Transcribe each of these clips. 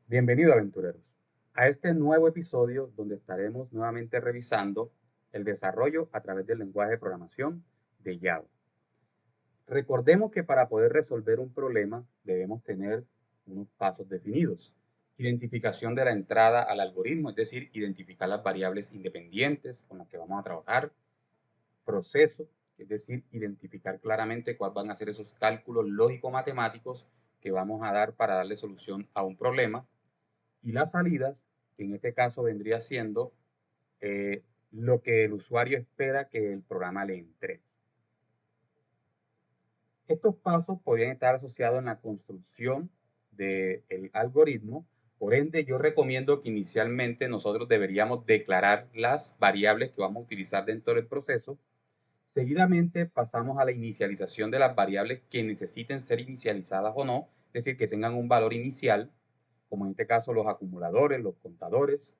Bienvenido, aventureros, a este nuevo episodio donde estaremos nuevamente revisando el desarrollo a través del lenguaje de programación de Java. Recordemos que para poder resolver un problema debemos tener unos pasos definidos. Identificación de la entrada al algoritmo, es decir, identificar las variables independientes con las que vamos a trabajar. Proceso, es decir, identificar claramente cuáles van a ser esos cálculos lógico-matemáticos que vamos a dar para darle solución a un problema. Y las salidas, que en este caso vendría siendo lo que el usuario espera que el programa le entregue. Estos pasos podrían estar asociados en la construcción del algoritmo. Por ende, yo recomiendo que inicialmente nosotros deberíamos declarar las variables que vamos a utilizar dentro del proceso. Seguidamente pasamos a la inicialización de las variables que necesiten ser inicializadas o no, es decir, que tengan un valor inicial, como en este caso los acumuladores, los contadores.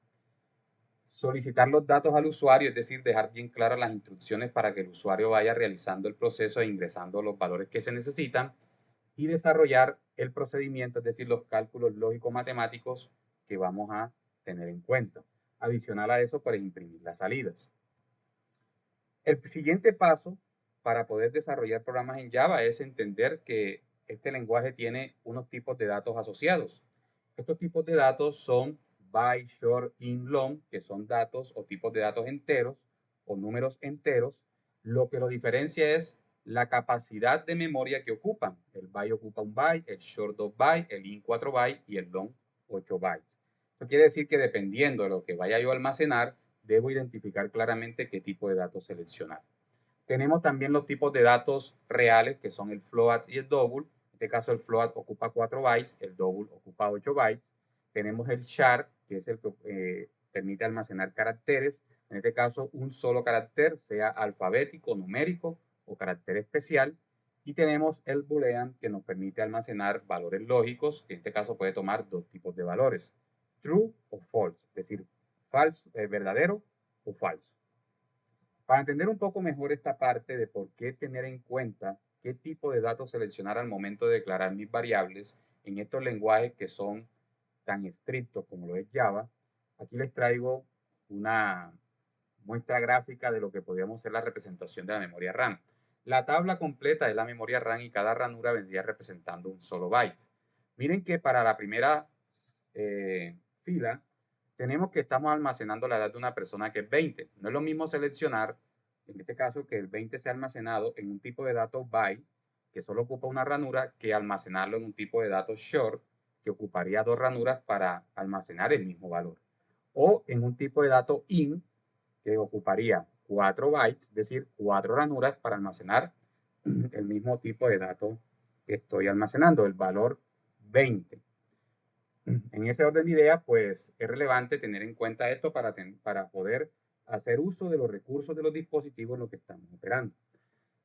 Solicitar los datos al usuario, es decir, dejar bien claras las instrucciones para que el usuario vaya realizando el proceso e ingresando los valores que se necesitan. Y desarrollar el procedimiento, es decir, los cálculos lógico-matemáticos que vamos a tener en cuenta. Adicional a eso, pues imprimir las salidas. El siguiente paso para poder desarrollar programas en Java es entender que este lenguaje tiene unos tipos de datos asociados. Estos tipos de datos son byte, short, int, long, que son datos o tipos de datos enteros o números enteros. Lo que lo diferencia es la capacidad de memoria que ocupan. El byte ocupa 1 byte, el short 2 bytes, el int 4 bytes y el long 8 bytes. Esto quiere decir que dependiendo de lo que vaya yo a almacenar, debo identificar claramente qué tipo de datos seleccionar. Tenemos también los tipos de datos reales, que son el float y el double. En este caso, el float ocupa 4 bytes, el double ocupa 8 bytes. Tenemos el char, que es el que permite almacenar caracteres. En este caso, un solo carácter, sea alfabético, numérico o carácter especial. Y tenemos el boolean, que nos permite almacenar valores lógicos, que en este caso puede tomar dos tipos de valores, true o false, es decir, falso, verdadero o falso. Para entender un poco mejor esta parte de por qué tener en cuenta qué tipo de datos seleccionar al momento de declarar mis variables en estos lenguajes que son tan estrictos como lo es Java, aquí les traigo una muestra gráfica de lo que podríamos ser la representación de la memoria RAM. La tabla completa es la memoria RAM y cada ranura vendría representando un solo byte. Miren que para la primera fila tenemos que estamos almacenando la edad de una persona que es 20. No es lo mismo seleccionar, en este caso, que el 20 sea almacenado en un tipo de datos byte, que solo ocupa una ranura, que almacenarlo en un tipo de datos short, que ocuparía dos ranuras para almacenar el mismo valor. O en un tipo de datos int, que ocuparía 4 bytes, es decir, 4 ranuras para almacenar el mismo tipo de datos que estoy almacenando, el valor 20. En ese orden de ideas, pues es relevante tener en cuenta esto para poder hacer uso de los recursos de los dispositivos en los que estamos operando.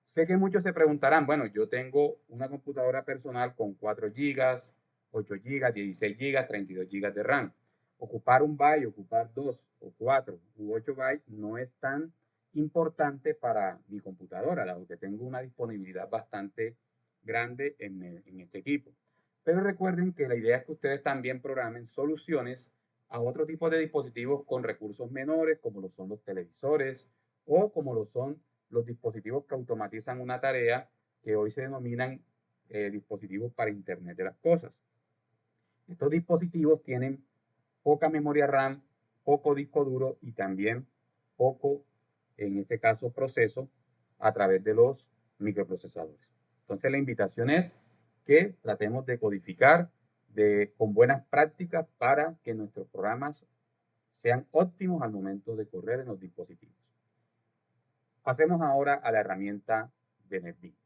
Sé que muchos se preguntarán, bueno, yo tengo una computadora personal con 4 GB, 8 GB, 16 GB, 32 GB de RAM. Ocupar un byte, ocupar 2 o 4 u 8 bytes no es tan importante para mi computadora, dado que tengo una disponibilidad bastante grande en este equipo. Pero recuerden que la idea es que ustedes también programen soluciones a otro tipo de dispositivos con recursos menores, como lo son los televisores o como lo son los dispositivos que automatizan una tarea que hoy se denominan dispositivos para Internet de las cosas. Estos dispositivos tienen poca memoria RAM, poco disco duro y también poco, en este caso, proceso a través de los microprocesadores. Entonces la invitación es que tratemos de codificar con buenas prácticas para que nuestros programas sean óptimos al momento de correr en los dispositivos. Pasemos ahora a la herramienta de NetBeans.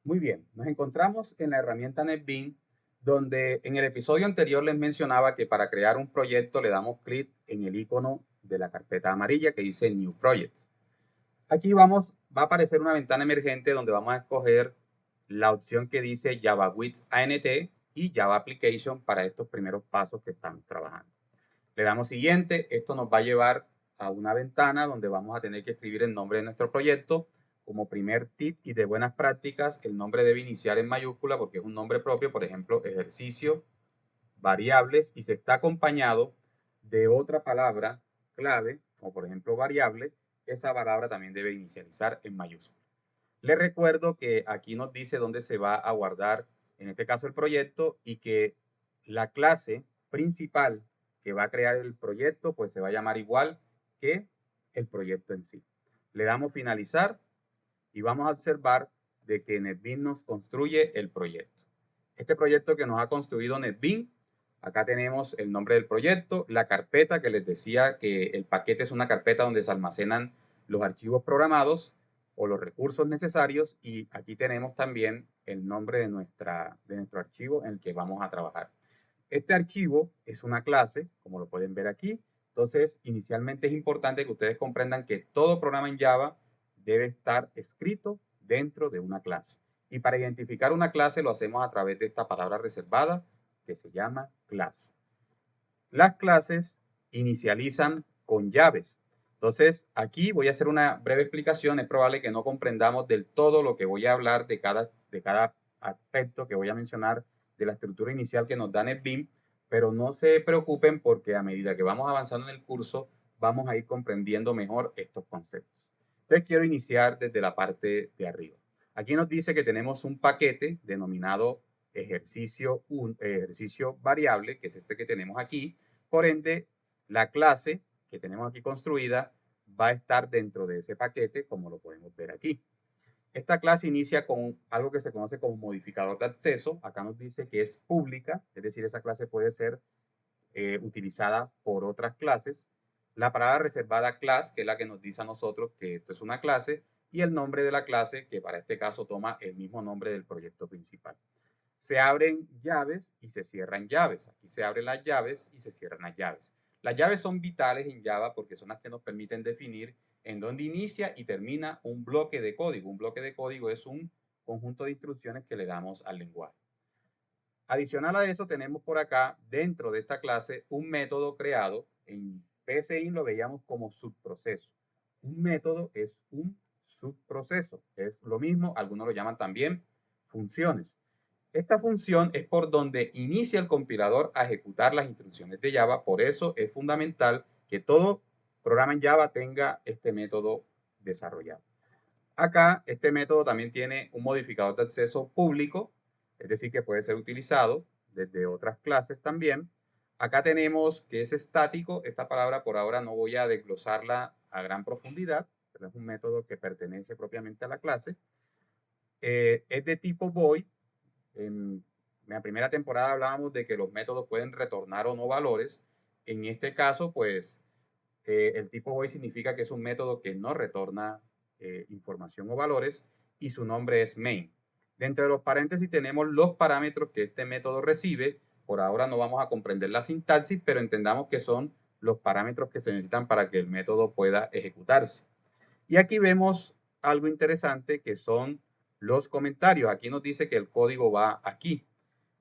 Muy bien, nos encontramos en la herramienta NetBeans, donde en el episodio anterior les mencionaba que para crear un proyecto le damos clic en el icono de la carpeta amarilla que dice New Project. Aquí va a aparecer una ventana emergente donde vamos a escoger la opción que dice Java with ANT y Java Application para estos primeros pasos que estamos trabajando. Le damos siguiente, esto nos va a llevar a una ventana donde vamos a tener que escribir el nombre de nuestro proyecto. Como primer tip y de buenas prácticas, el nombre debe iniciar en mayúscula porque es un nombre propio, por ejemplo, ejercicio, variables, y se está acompañado de otra palabra clave, como por ejemplo variable. Esa palabra también debe inicializar en mayúscula. Les recuerdo que aquí nos dice dónde se va a guardar, en este caso, el proyecto, y que la clase principal que va a crear el proyecto, pues se va a llamar igual que el proyecto en sí. Le damos finalizar y vamos a observar de que NetBeans nos construye el proyecto. Este proyecto que nos ha construido NetBeans, acá tenemos el nombre del proyecto, la carpeta que les decía que el paquete es una carpeta donde se almacenan los archivos programados o los recursos necesarios, y aquí tenemos también el nombre de nuestro archivo en el que vamos a trabajar. Este archivo es una clase, como lo pueden ver aquí. Entonces, inicialmente es importante que ustedes comprendan que todo programa en Java debe estar escrito dentro de una clase. Y para identificar una clase lo hacemos a través de esta palabra reservada que se llama clase. Las clases inicializan con llaves. Entonces, aquí voy a hacer una breve explicación. Es probable que no comprendamos del todo lo que voy a hablar de cada aspecto que voy a mencionar de la estructura inicial que nos da NetBeans, pero no se preocupen porque a medida que vamos avanzando en el curso, vamos a ir comprendiendo mejor estos conceptos. Entonces, quiero iniciar desde la parte de arriba. Aquí nos dice que tenemos un paquete denominado ejercicio variable, que es este que tenemos aquí. Por ende, la clase que tenemos aquí construida va a estar dentro de ese paquete, como lo podemos ver aquí. Esta clase inicia con algo que se conoce como modificador de acceso. Acá nos dice que es pública, es decir, esa clase puede ser utilizada por otras clases. La palabra reservada class, que es la que nos dice a nosotros que esto es una clase, y el nombre de la clase, que para este caso toma el mismo nombre del proyecto principal. Se abren llaves y se cierran llaves. Aquí se abren las llaves y se cierran las llaves. Las llaves son vitales en Java porque son las que nos permiten definir en dónde inicia y termina un bloque de código. Un bloque de código es un conjunto de instrucciones que le damos al lenguaje. Adicional a eso, tenemos por acá, dentro de esta clase, un método creado. En PSI lo veíamos como subproceso. Un método es un subproceso. Es lo mismo, algunos lo llaman también funciones. Esta función es por donde inicia el compilador a ejecutar las instrucciones de Java. Por eso es fundamental que todo programa en Java tenga este método desarrollado. Acá, este método también tiene un modificador de acceso público, es decir, que puede ser utilizado desde otras clases también. Acá tenemos que es estático. Esta palabra por ahora no voy a desglosarla a gran profundidad, pero es un método que pertenece propiamente a la clase. Es de tipo void. En la primera temporada hablábamos de que los métodos pueden retornar o no valores. En este caso, pues, el tipo void significa que es un método que no retorna información o valores, y su nombre es main. Dentro de los paréntesis tenemos los parámetros que este método recibe. Por ahora no vamos a comprender la sintaxis, pero entendamos que son los parámetros que se necesitan para que el método pueda ejecutarse. Y aquí vemos algo interesante que son los comentarios. Aquí nos dice que el código va aquí.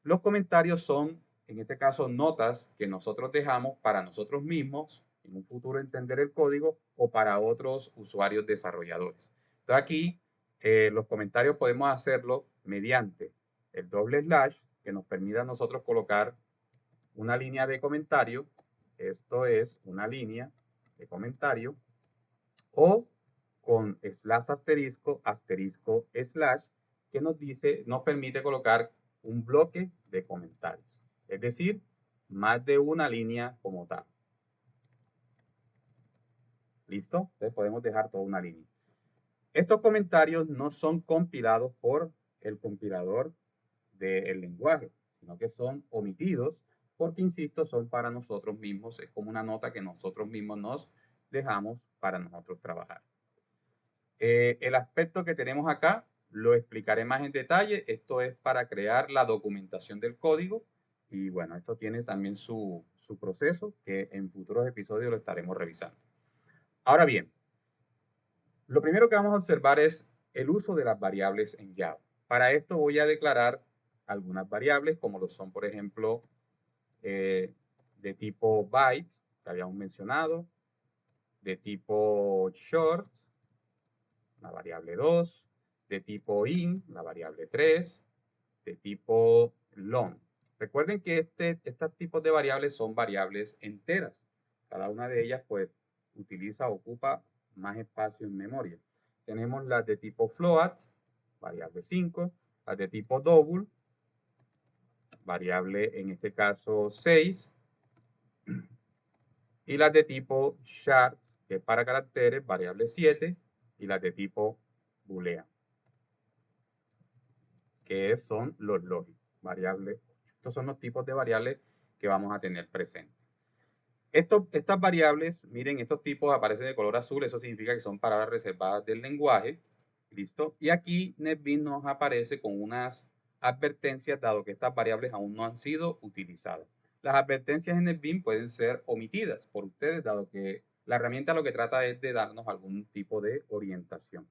Los comentarios son, en este caso, notas que nosotros dejamos para nosotros mismos, en un futuro entender el código, o para otros usuarios desarrolladores. Entonces aquí los comentarios podemos hacerlo mediante el doble slash, que nos permite a nosotros colocar una línea de comentario. Esto es una línea de comentario, o con slash asterisco, asterisco slash, que nos permite colocar un bloque de comentarios, es decir, más de una línea como tal. ¿Listo? Entonces podemos dejar toda una línea. Estos comentarios no son compilados por el compilador del lenguaje, sino que son omitidos porque, insisto, son para nosotros mismos. Es como una nota que nosotros mismos nos dejamos para nosotros trabajar. El aspecto que tenemos acá lo explicaré más en detalle. Esto es para crear la documentación del código. Y bueno, esto tiene también su proceso, que en futuros episodios lo estaremos revisando. Ahora bien, lo primero que vamos a observar es el uso de las variables en Java. Para esto voy a declarar algunas variables, como lo son, por ejemplo, de tipo byte, que habíamos mencionado, de tipo short, la variable 2, de tipo in, la variable 3, de tipo long. Recuerden que estos tipos de variables son variables enteras. Cada una de ellas pues ocupa más espacio en memoria. Tenemos las de tipo float, variable 5, las de tipo double, variable en este caso 6, y las de tipo chart, que es para caracteres, variable 7, y las de tipo boolean, que son los lógicos, variable 8. Estos son los tipos de variables que vamos a tener presentes. Estas variables, miren, estos tipos aparecen de color azul, eso significa que son palabras reservadas del lenguaje, ¿listo? Y aquí NetBeans nos aparece con unas advertencias, dado que estas variables aún no han sido utilizadas. Las advertencias en NetBeans pueden ser omitidas por ustedes, dado que la herramienta lo que trata es de darnos algún tipo de orientación.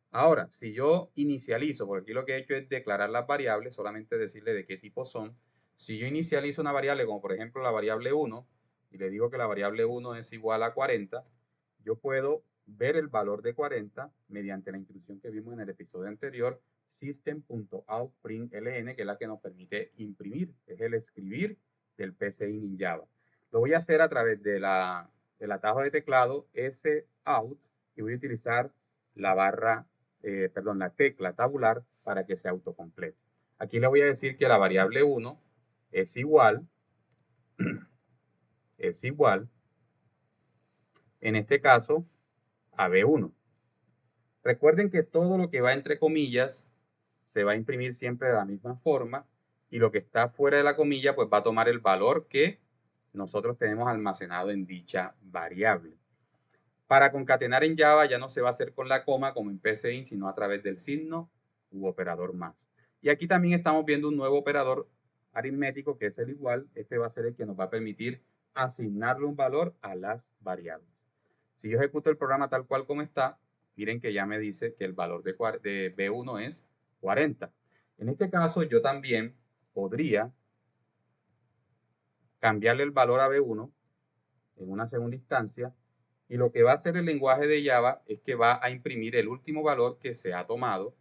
Ahora, si yo inicializo, porque aquí lo que he hecho es declarar las variables, solamente decirle de qué tipo son. Si yo inicializo una variable, como por ejemplo la variable 1, y le digo que la variable 1 es igual a 40, yo puedo ver el valor de 40 mediante la instrucción que vimos en el episodio anterior, system.out.println, que es la que nos permite imprimir, es el escribir del PCIN en Java. Lo voy a hacer a través del atajo de teclado sout, y voy a utilizar la tecla tabular para que se autocomplete. Aquí le voy a decir que la variable 1 es igual, en este caso, a B1. Recuerden que todo lo que va entre comillas se va a imprimir siempre de la misma forma, y lo que está fuera de la comilla pues va a tomar el valor que nosotros tenemos almacenado en dicha variable. Para concatenar en Java ya no se va a hacer con la coma como en PCIN, sino a través del signo u operador más. Y aquí también estamos viendo un nuevo operador aritmético que es el igual. Este va a ser el que nos va a permitir asignarle un valor a las variables. Si yo ejecuto el programa tal cual como está, miren que ya me dice que el valor de B1 es 40. En este caso yo también podría cambiarle el valor a B1 en una segunda instancia, y lo que va a hacer el lenguaje de Java es que va a imprimir el último valor que se ha tomado,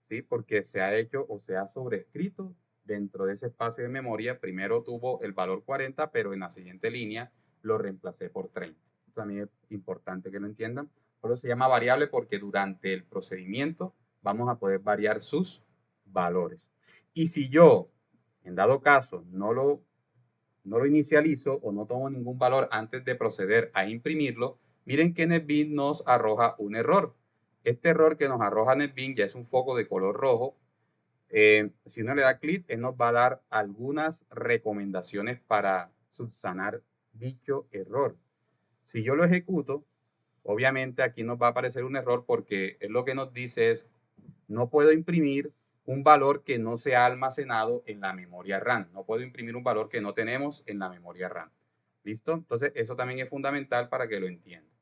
¿sí? Porque se ha hecho o se ha sobrescrito dentro de ese espacio de memoria. Primero tuvo el valor 40, pero en la siguiente línea lo reemplacé por 30. Esto también es importante que lo entiendan. Por eso se llama variable, porque durante el procedimiento vamos a poder variar sus valores. Y si yo, en dado caso, no lo inicializo o no tomo ningún valor antes de proceder a imprimirlo, miren que NetBeans nos arroja un error. Este error que nos arroja NetBeans ya es un foco de color rojo. Si uno le da clic, él nos va a dar algunas recomendaciones para subsanar dicho error. Si yo lo ejecuto, obviamente aquí nos va a aparecer un error, porque es lo que nos dice es: no puedo imprimir un valor que no se ha almacenado en la memoria RAM. No puedo imprimir un valor que no tenemos en la memoria RAM. ¿Listo? Entonces, eso también es fundamental para que lo entiendan.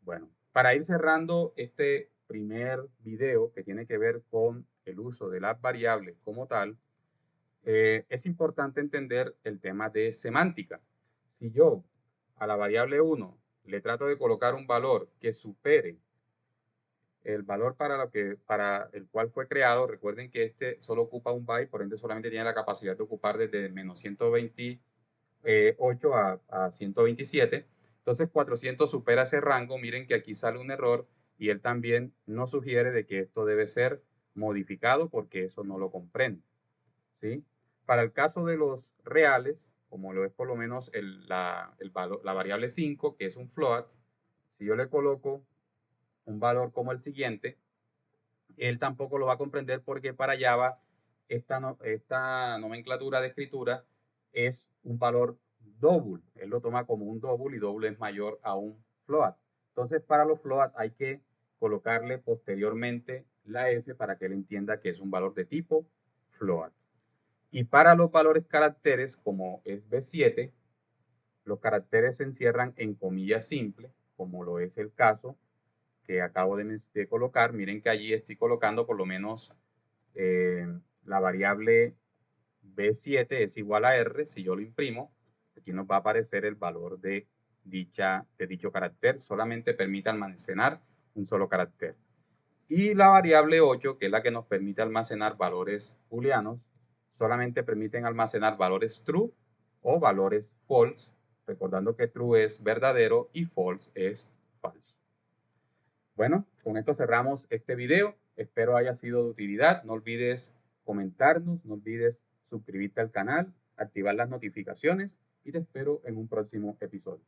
Bueno, para ir cerrando este primer video que tiene que ver con el uso de las variables como tal, es importante entender el tema de semántica. Si yo a la variable 1 le trato de colocar un valor que supere el valor para el cual fue creado, recuerden que este solo ocupa un byte, por ende solamente tiene la capacidad de ocupar desde menos 128 a 127. Entonces 400 supera ese rango. Miren que aquí sale un error, y él también nos sugiere de que esto debe ser modificado porque eso no lo comprende, ¿sí? Para el caso de los reales, como lo es por lo menos la variable 5, que es un float, si yo le coloco un valor como el siguiente, él tampoco lo va a comprender, porque para Java esta nomenclatura de escritura es un valor double. Él lo toma como un double, y double es mayor a un float. Entonces, para los float hay que colocarle posteriormente la F para que él entienda que es un valor de tipo float. Y para los valores caracteres, como es B7, los caracteres se encierran en comillas simples, como lo es el caso que acabo de colocar. Miren que allí estoy colocando por lo menos la variable B7 es igual a R. Si yo lo imprimo, aquí nos va a aparecer el valor de dicho carácter, solamente permite almacenar un solo carácter. Y la variable 8, que es la que nos permite almacenar valores booleanos, solamente permiten almacenar valores true o valores false, recordando que true es verdadero y false es falso. Bueno, con esto cerramos este video. Espero haya sido de utilidad. No olvides comentarnos, no olvides suscribirte al canal, activar las notificaciones y te espero en un próximo episodio.